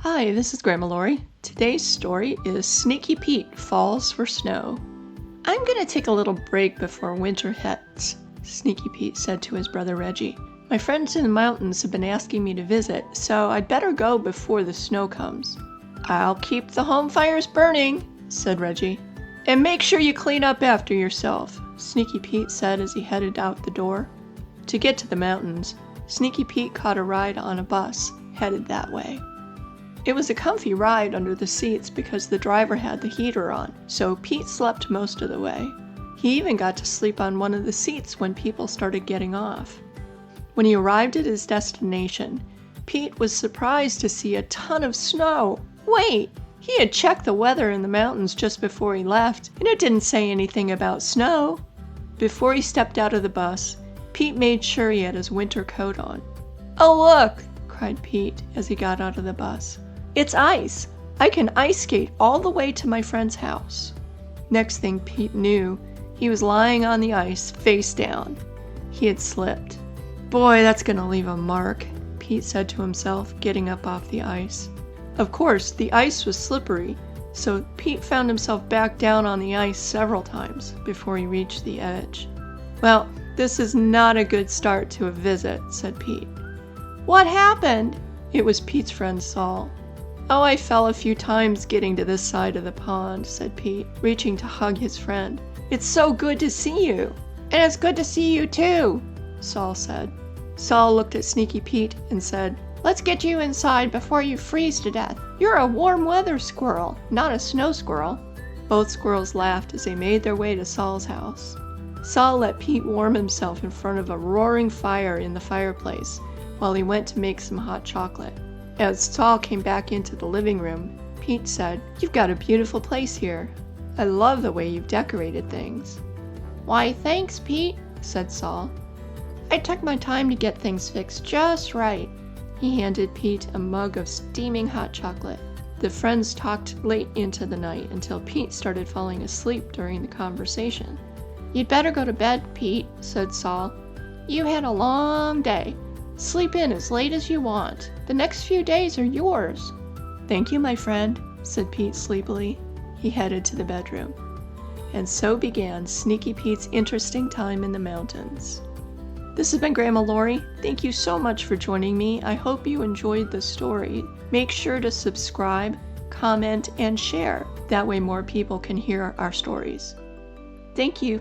Hi, this is Grandma Lori. Today's story is Sneaky Pete Falls for Snow. I'm gonna take a little break before winter hits, Sneaky Pete said to his brother Reggie. My friends in the mountains have been asking me to visit, so I'd better go before the snow comes. I'll keep the home fires burning, said Reggie. And make sure you clean up after yourself, Sneaky Pete said as he headed out the door. To get to the mountains, Sneaky Pete caught a ride on a bus, headed that way. It was a comfy ride under the seats because the driver had the heater on, so Pete slept most of the way. He even got to sleep on one of the seats when people started getting off. When he arrived at his destination, Pete was surprised to see a ton of snow. Wait! He had checked the weather in the mountains just before he left, and it didn't say anything about snow. Before he stepped out of the bus, Pete made sure he had his winter coat on. "Oh look!" cried Pete as he got out of the bus. "It's ice! I can ice skate all the way to my friend's house." Next thing Pete knew, he was lying on the ice, face down. He had slipped. "Boy, that's gonna leave a mark," Pete said to himself, getting up off the ice. Of course, the ice was slippery, so Pete found himself back down on the ice several times before he reached the edge. "Well, this is not a good start to a visit," said Pete. "What happened?" It was Pete's friend Saul. "Oh, I fell a few times getting to this side of the pond," said Pete, reaching to hug his friend. "It's so good to see you." "And it's good to see you too," Saul said. Saul looked at Sneaky Pete and said, "Let's get you inside before you freeze to death. You're a warm weather squirrel, not a snow squirrel." Both squirrels laughed as they made their way to Saul's house. Saul let Pete warm himself in front of a roaring fire in the fireplace while he went to make some hot chocolate. As Saul came back into the living room, Pete said, "You've got a beautiful place here. I love the way you've decorated things." "Why, thanks, Pete," said Saul. "I took my time to get things fixed just right." He handed Pete a mug of steaming hot chocolate. The friends talked late into the night until Pete started falling asleep during the conversation. "You'd better go to bed, Pete," said Saul. "You had a long day. Sleep in as late as you want. The next few days are yours." "Thank you, my friend," said Pete sleepily. He headed to the bedroom. And so began Sneaky Pete's interesting time in the mountains. This has been Grandma Lori. Thank you so much for joining me. I hope you enjoyed the story. Make sure to subscribe, comment, and share. That way more people can hear our stories. Thank you.